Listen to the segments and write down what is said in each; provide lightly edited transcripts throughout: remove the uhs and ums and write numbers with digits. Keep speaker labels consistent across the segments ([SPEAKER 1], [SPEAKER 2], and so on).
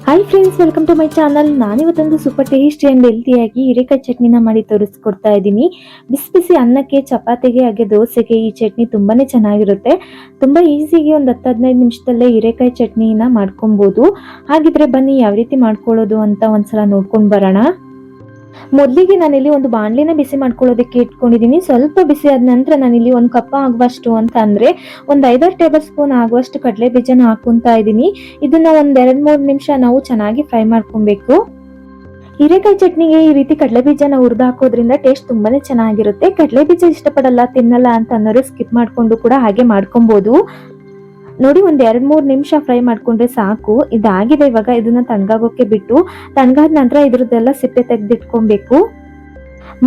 [SPEAKER 1] Hi friends, welcome to my channel. ನಾನಿವತ್ತೊಂದು super tasty and ಹೆಲ್ತಿಯಾಗಿ ಹೀರೆಕಾಯಿ ಚಟ್ನಿನ ಮಾಡಿ ತೋರಿಸ್ಕೊಡ್ತಾ ಇದ್ದೀನಿ. ಬಿಸಿ ಬಿಸಿ ಅನ್ನಕ್ಕೆ, ಚಪಾತಿಗೆ ಹಾಗೆ ದೋಸೆಗೆ ಈ ಚಟ್ನಿ ತುಂಬಾನೇ ಚೆನ್ನಾಗಿರುತ್ತೆ. ತುಂಬ ಈಸಿಗೆ ಒಂದು 10-15 ನಿಮಿಷದಲ್ಲೇ ಹೀರೆಕಾಯಿ ಚಟ್ನಿನ ಮಾಡ್ಕೊಬೋದು. ಹಾಗಿದ್ರೆ ಬನ್ನಿ ಯಾವ ರೀತಿ ಮಾಡ್ಕೊಳ್ಳೋದು ಅಂತ ಒಂದ್ಸಲ ನೋಡ್ಕೊಂಡು ಬರೋಣ. ಮೊದಲಿಗೆ ನಾನಿಲ್ಲಿ ಒಂದು ಬಾಣಲಿನ ಬಿಸಿ ಮಾಡ್ಕೊಳ್ಳೋದಕ್ಕೆ ಇಟ್ಕೊಂಡಿದ್ದೀನಿ. ಸ್ವಲ್ಪ ಬಿಸಿ ಆದ ನಂತರ ನಾನಿಲ್ಲಿ ಒಂದು ಕಪ್ ಆಗುವಷ್ಟು ಅಂತ ಅಂದ್ರೆ ಒಂದು 5-6 ಟೇಬಲ್ ಸ್ಪೂನ್ ಆಗುವಷ್ಟು ಕಡಲೆ ಬೀಜನ ಹಾಕೊಂತಾ ಇದ್ದೀನಿ. ಇದನ್ನ ಒಂದ್ 2-3 ನಿಮಿಷ ನಾವು ಚೆನ್ನಾಗಿ ಫ್ರೈ ಮಾಡ್ಕೊಬೇಕು. ಹೀರೆಕಾಯಿ ಚಟ್ನಿಗೆ ಈ ರೀತಿ ಕಡಲೆ ಬೀಜನ ಹುರಿದು ಹಾಕೋದ್ರಿಂದ ಟೇಸ್ಟ್ ತುಂಬಾನೇ ಚೆನ್ನಾಗಿರುತ್ತೆ. ಕಡಲೆ ಬೀಜ ಇಷ್ಟಪಡಲ್ಲ, ತಿನ್ನಲ್ಲ ಅಂತ ಅನ್ನೋರು ಸ್ಕಿಪ್ ಮಾಡ್ಕೊಂಡು ಕೂಡ ಹಾಗೆ ಮಾಡ್ಕೊಬಹುದು. ನೋಡಿ, ಒಂದ್ 2-3 ನಿಮಿಷ ಫ್ರೈ ಮಾಡ್ಕೊಂಡ್ರೆ ಸಾಕು. ಇದಾಗಿದೆ. ಇವಾಗ ಇದನ್ನ ತಣ್ಣಗಾಗೋಕೆ ಬಿಟ್ಟು, ತಣ್ಣಗಾದ ನಂತರ ಇದ್ರದ್ದೆಲ್ಲ ಸಿಪ್ಪೆ ತೆಗೆದಿಟ್ಕೊಬೇಕು.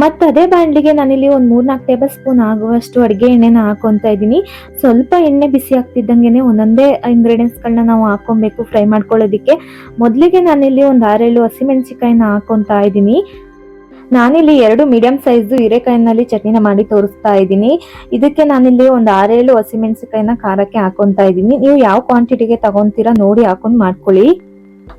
[SPEAKER 1] ಮತ್ತೆ ಅದೇ ಬಾಣಲಿಗೆ ನಾನಿಲ್ಲಿ ಒಂದ್ 3-4 ಟೇಬಲ್ ಸ್ಪೂನ್ ಆಗುವಷ್ಟು ಅಡಿಗೆ ಎಣ್ಣೆನ ಹಾಕೊಂತ ಇದ್ದೀನಿ. ಸ್ವಲ್ಪ ಎಣ್ಣೆ ಬಿಸಿ ಆಗ್ತಿದ್ದಂಗೆನೆ ಒಂದೊಂದೇ ಇಂಗ್ರೀಡಿಯೆಂಟ್ಸ್ ಗಳನ್ನ ನಾವು ಹಾಕೊಬೇಕು ಫ್ರೈ ಮಾಡ್ಕೊಳ್ಳೋದಿಕ್ಕೆ. ಮೊದಲಿಗೆ ನಾನಿಲ್ಲಿ ಒಂದ್ 6-7 ಹಸಿಮೆಣಸಿಕಾಯಿನ ಹಾಕೊಂತ ಇದ್ದೀನಿ. ನಾನಿಲ್ಲಿ 2 ಮೀಡಿಯಂ ಸೈಜ್ ಹೀರೆಕಾಯಿನಲ್ಲಿ ಚಟ್ನಿನ ಮಾಡಿ ತೋರಿಸ್ತಾ ಇದ್ದೀನಿ. ಇದಕ್ಕೆ ನಾನಿಲ್ಲಿ ಒಂದು 6-7 ಹಸಿಮೆಣಸಿಕಾಯಿನ ಖಾರಕ್ಕೆ ಹಾಕೊಂತ ಇದ್ದೀನಿ. ನೀವು ಯಾವ ಕ್ವಾಂಟಿಟಿಗೆ ತಗೊಂತೀರಾ ನೋಡಿ ಹಾಕೊಂಡ್ ಮಾಡ್ಕೊಳ್ಳಿ.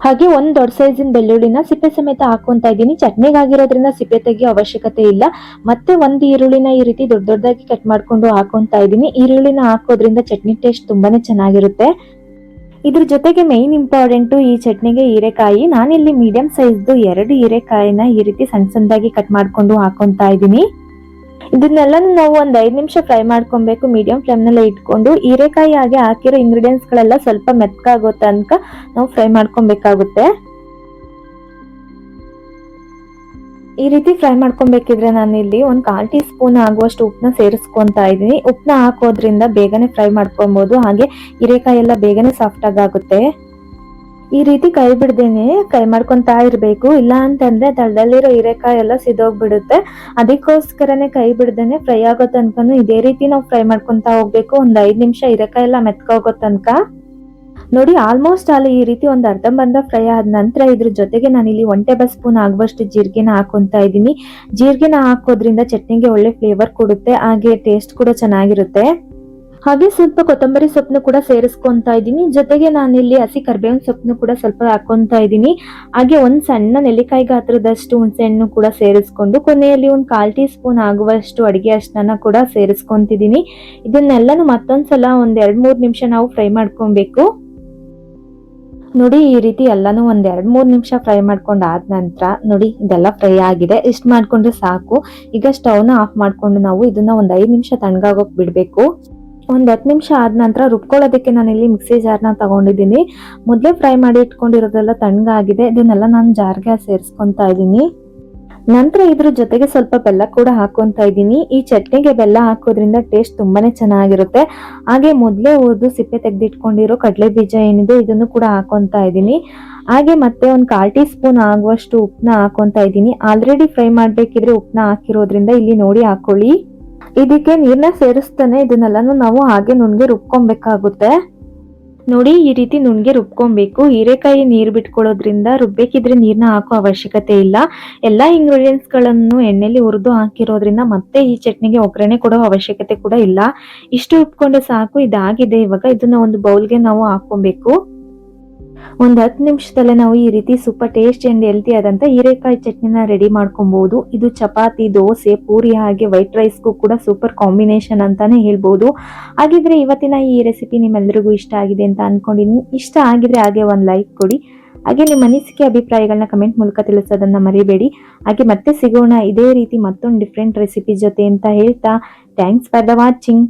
[SPEAKER 1] ಹಾಗೆ ಒಂದ್ ದೊಡ್ಡ ಸೈಜಿನ ಬೆಳ್ಳುಳ್ಳಿನ ಸಿಪ್ಪೆ ಸಮೇತ ಹಾಕೊಂತ ಇದ್ದೀನಿ. ಚಟ್ನಿಗಾಗಿರೋದ್ರಿಂದ ಸಿಪ್ಪೆ ತೆಗಿಯೋ ಅವಶ್ಯಕತೆ ಇಲ್ಲ. ಮತ್ತೆ ಒಂದ್ ಈರುಳ್ಳಿನ ಈ ರೀತಿ ದೊಡ್ಡ ದೊಡ್ಡದಾಗಿ ಕಟ್ ಮಾಡ್ಕೊಂಡು ಹಾಕೊಂತ ಇದ್ದೀನಿ. ಈರುಳ್ಳಿನ ಹಾಕೋದ್ರಿಂದ ಚಟ್ನಿ ಟೇಸ್ಟ್ ತುಂಬಾನೇ ಚೆನ್ನಾಗಿರುತ್ತೆ. ಇದ್ರ ಜೊತೆಗೆ ಮೇನ್ ಇಂಪಾರ್ಟೆಂಟ್ ಈ ಚಟ್ನಿಗೆ ಹೀರೆಕಾಯಿ. ನಾನಿಲ್ಲಿ ಮೀಡಿಯಂ ಸೈಜ್ದು 2 ಹೀರೆಕಾಯಿನ ಈ ರೀತಿ ಸಣ್ಣ ಸಣ್ಣದಾಗಿ ಕಟ್ ಮಾಡ್ಕೊಂಡು ಹಾಕೊಂತ ಇದ್ದೀನಿ. ಇದನ್ನೆಲ್ಲನೂ ನಾವು ಒಂದ್ 5 ನಿಮಿಷ ಫ್ರೈ ಮಾಡ್ಕೊಬೇಕು ಮೀಡಿಯಂ ಫ್ಲೇಮ್ ನಲ್ಲೇ ಇಟ್ಕೊಂಡು. ಹೀರೆಕಾಯಿ ಹಾಗೆ ಹಾಕಿರೋ ಇಂಗ್ರೀಡಿಯೆಂಟ್ಸ್ ಗಳೆಲ್ಲ ಸ್ವಲ್ಪ ಮೆತ್ತಗಾಗೋ ತನಕ ನಾವು ಫ್ರೈ ಮಾಡ್ಕೊಬೇಕಾಗುತ್ತೆ. ಈ ರೀತಿ ಫ್ರೈ ಮಾಡ್ಕೊಬೇಕಿದ್ರೆ ನಾನಿಲ್ಲಿ ಒಂದ್ 1/4 ಟೀ ಸ್ಪೂನ್ ಆಗುವಷ್ಟು ಉಪ್ಪನ್ನ ಸೇರಿಸ್ಕೊಂತ ಇದ್ದೀನಿ. ಉಪ್ಪನ್ನ ಹಾಕೋದ್ರಿಂದ ಬೇಗನೆ ಫ್ರೈ ಮಾಡ್ಕೊಬಹುದು. ಹಾಗೆ ಹೀರೆಕಾಯಿ ಎಲ್ಲ ಬೇಗನೆ ಸಾಫ್ಟ್ ಆಗುತ್ತೆ. ಈ ರೀತಿ ಕೈ ಬಿಡ್ದೇನೆ ಫ್ರೈ ಮಾಡ್ಕೊಂತಾ ಇರ್ಬೇಕು. ಇಲ್ಲ ಅಂತಂದ್ರೆ ತಳದಲ್ಲಿರೋ ಹೀರೆಕಾಯಿ ಎಲ್ಲ ಸಿದೋಗ್ಬಿಡುತ್ತೆ. ಅದಕ್ಕೋಸ್ಕರನೇ ಕೈ ಬಿಡ್ದೇನೆ ಫ್ರೈ ಆಗೋ ತನಕನು ಇದೇ ರೀತಿ ನಾವು ಫ್ರೈ ಮಾಡ್ಕೊಂತಾ ಹೋಗ್ಬೇಕು. ಒಂದ್ 5 ನಿಮಿಷ ಹೀರೆಕಾಯಿ ಎಲ್ಲ ಮೆತ್ಕೋಗೋ ತನಕ. ನೋಡಿ, ಆಲ್ಮೋಸ್ಟ್ ಅಲ್ಲಿ ಈ ರೀತಿ ಒಂದ್ ಅರ್ಧಂಬರ್ಧ ಫ್ರೈ ಆದ ನಂತರ ಇದ್ರ ಜೊತೆಗೆ ನಾನಿಲ್ಲಿ 1 ಟೇಬಲ್ ಸ್ಪೂನ್ ಆಗುವಷ್ಟು ಜೀರಿಗೆನ ಹಾಕೊಂತ ಇದ್ದೀನಿ. ಜೀರಿಗೆನ ಹಾಕೋದ್ರಿಂದ ಚಟ್ನಿಗೆ ಒಳ್ಳೆ ಫ್ಲೇವರ್ ಕೊಡುತ್ತೆ, ಹಾಗೆ ಟೇಸ್ಟ್ ಕೂಡ ಚೆನ್ನಾಗಿರುತ್ತೆ. ಹಾಗೆ ಸ್ವಲ್ಪ ಕೊತ್ತಂಬರಿ ಸೊಪ್ಪನ್ನು ಕೂಡ ಸೇರಿಸ್ಕೊಂತ ಇದ್ದೀನಿ. ಜೊತೆಗೆ ನಾನಿಲ್ಲಿ ಹಸಿ ಕರ್ಬೇವಿನ ಸೊಪ್ಪನ್ನು ಕೂಡ ಸ್ವಲ್ಪ ಹಾಕೊಂತ ಇದ್ದೀನಿ. ಹಾಗೆ ಒಂದ್ ಸಣ್ಣ ನೆಲ್ಲಿಕಾಯಿ ಗಾತ್ರದಷ್ಟು ಹುಣಸೆ ಹಣ್ಣು ಕೂಡ ಸೇರಿಸ್ಕೊಂಡು ಕೊನೆಯಲ್ಲಿ ಒಂದ್ 1/4 ಟೀ ಸ್ಪೂನ್ ಆಗುವಷ್ಟು ಅಡಿಗೆ ಅರಿಶಿನ ಕೂಡ ಸೇರಿಸ್ಕೊಂತಿದ್ದೀನಿ. ಇದನ್ನೆಲ್ಲನು ಮತ್ತೊಂದ್ಸಲ ಒಂದ್ 2-3 ನಿಮಿಷ ನಾವು ಫ್ರೈ ಮಾಡ್ಕೊಬೇಕು. ನೋಡಿ, ಈ ರೀತಿ ಎಲ್ಲಾನು ಒಂದ್ 2-3 ನಿಮಿಷ ಫ್ರೈ ಮಾಡ್ಕೊಂಡ್ ಆದ ನಂತರ ನೋಡಿ ಇದೆಲ್ಲ ಫ್ರೈ ಆಗಿದೆ. ಇಷ್ಟ ಮಾಡ್ಕೊಂಡ್ರೆ ಸಾಕು. ಈಗ ಸ್ಟವ್ನ ಆಫ್ ಮಾಡ್ಕೊಂಡು ನಾವು ಇದನ್ನ ಒಂದ್ 5 ನಿಮಿಷ ತಣ್ಣಗಾಗೋಕ್ ಬಿಡ್ಬೇಕು. ಒಂದ್ 10 ನಿಮಿಷ ಆದ ನಂತರ ರುಬ್ಕೊಳ್ಳೋದಕ್ಕೆ ನಾನಿಲ್ಲಿ ಮಿಕ್ಸಿ ಜಾರ್ನ ತಗೊಂಡಿದ್ದೀನಿ. ಮೊದಲೇ ಫ್ರೈ ಮಾಡಿ ಇಟ್ಕೊಂಡಿರೋದೆಲ್ಲ ತಣ್ಣಗಾಗಿದೆ. ಇದನ್ನೆಲ್ಲ ನಾನು ಜಾರ್ಗೆ ಸೇರಿಸ್ಕೊಂತ ಇದ್ದೀನಿ. ನಂತರ ಇದ್ರ ಜೊತೆಗೆ ಸ್ವಲ್ಪ ಬೆಲ್ಲ ಕೂಡ ಹಾಕೊಂತ ಇದ್ದೀನಿ. ಈ ಚಟ್ನಿಗೆ ಬೆಲ್ಲ ಹಾಕೋದ್ರಿಂದ ಟೇಸ್ಟ್ ತುಂಬಾನೇ ಚೆನ್ನಾಗಿರುತ್ತೆ. ಹಾಗೆ ಮೊದಲೇ ಹುರಿದು ಸಿಪ್ಪೆ ತೆಗೆದಿಟ್ಕೊಂಡಿರೋ ಕಡಲೆ ಬೀಜ ಏನಿದೆ ಇದನ್ನು ಕೂಡ ಹಾಕೊಂತ ಇದ್ದೀನಿ. ಹಾಗೆ ಮತ್ತೆ ಒಂದ್ 1/4 ಟೀ ಸ್ಪೂನ್ ಆಗುವಷ್ಟು ಉಪ್ಪನ್ನ ಹಾಕೊಂತ ಇದ್ದೀನಿ. ಆಲ್ರೆಡಿ ಫ್ರೈ ಮಾಡ್ಬೇಕಿದ್ರೆ ಉಪ್ಪನ್ನ ಹಾಕಿರೋದ್ರಿಂದ ಇಲ್ಲಿ ನೋಡಿ ಹಾಕೊಳ್ಳಿ. ಇದಕ್ಕೆ ನೀರ್ನ ಸೇರಿಸ್ತಾನೆ ಇದನ್ನೆಲ್ಲಾನು ನಾವು ಹಾಗೆ ನುಣ್ಗೆ ರುಬ್ಕೊಬೇಕಾಗುತ್ತೆ. ನೋಡಿ, ಈ ರೀತಿ ನುಣ್ಗೆ ರುಬ್ಕೊಬೇಕು. ಹೀರೆಕಾಯಿ ನೀರ್ ಬಿಟ್ಕೊಳ್ಳೋದ್ರಿಂದ ರುಬ್ಬೇಕಿದ್ರೆ ನೀರ್ನ ಹಾಕೋ ಅವಶ್ಯಕತೆ ಇಲ್ಲ. ಎಲ್ಲಾ ಇಂಗ್ರೀಡಿಯೆಂಟ್ಸ್ ಗಳನ್ನು ಎಣ್ಣೆಲಿ ಹುರಿದು ಹಾಕಿರೋದ್ರಿಂದ ಮತ್ತೆ ಈ ಚಟ್ನಿಗೆ ಒಗ್ಗರಣೆ ಕೊಡೋ ಅವಶ್ಯಕತೆ ಕೂಡ ಇಲ್ಲ. ಇಷ್ಟು ರುಬ್ಕೊಂಡ್ರೆ ಸಾಕು. ಇದಾಗಿದೆ. ಇವಾಗ ಇದನ್ನ ಒಂದು ಬೌಲ್ಗೆ ನಾವು ಹಾಕೊಬೇಕು. ಒಂದ್ 10 ನಿಮಿಷದಲ್ಲೇ ನಾವು ಈ ರೀತಿ ಸೂಪರ್ ಟೇಸ್ಟ್ ಅಂಡ್ ಹೆಲ್ತಿ ಆದಂತ ಹೀರೆಕಾಯಿ ಚಟ್ನಿನ ರೆಡಿ ಮಾಡ್ಕೊಬಹುದು. ಇದು ಚಪಾತಿ, ದೋಸೆ, ಪೂರಿ ಹಾಗೆ ವೈಟ್ ರೈಸ್ಗೂ ಕೂಡ ಸೂಪರ್ ಕಾಂಬಿನೇಷನ್ ಅಂತಾನೆ ಹೇಳ್ಬಹುದು. ಹಾಗಿದ್ರೆ ಇವತ್ತಿನ ಈ ರೆಸಿಪಿ ನಿಮ್ಮೆಲ್ಲರಿಗೂ ಇಷ್ಟ ಆಗಿದೆ ಅಂತ ಅನ್ಕೊಂಡಿದ್ದೀನಿ. ಇಷ್ಟ ಆಗಿದ್ರೆ ಹಾಗೆ ಒಂದ್ ಲೈಕ್ ಕೊಡಿ. ಹಾಗೆ ನಿಮ್ಮ ಅನಿಸಿಕೆ ಅಭಿಪ್ರಾಯಗಳನ್ನ ಕಮೆಂಟ್ ಮೂಲಕ ತಿಳಿಸೋದನ್ನ ಮರಿಬೇಡಿ. ಹಾಗೆ ಮತ್ತೆ ಸಿಗೋಣ ಇದೇ ರೀತಿ ಮತ್ತೊಂದು ಡಿಫ್ರೆಂಟ್ ರೆಸಿಪಿ ಜೊತೆ ಅಂತ ಹೇಳ್ತಾ ಥ್ಯಾಂಕ್ಸ್ ಫಾರ್ ದ ವಾಚಿಂಗ್.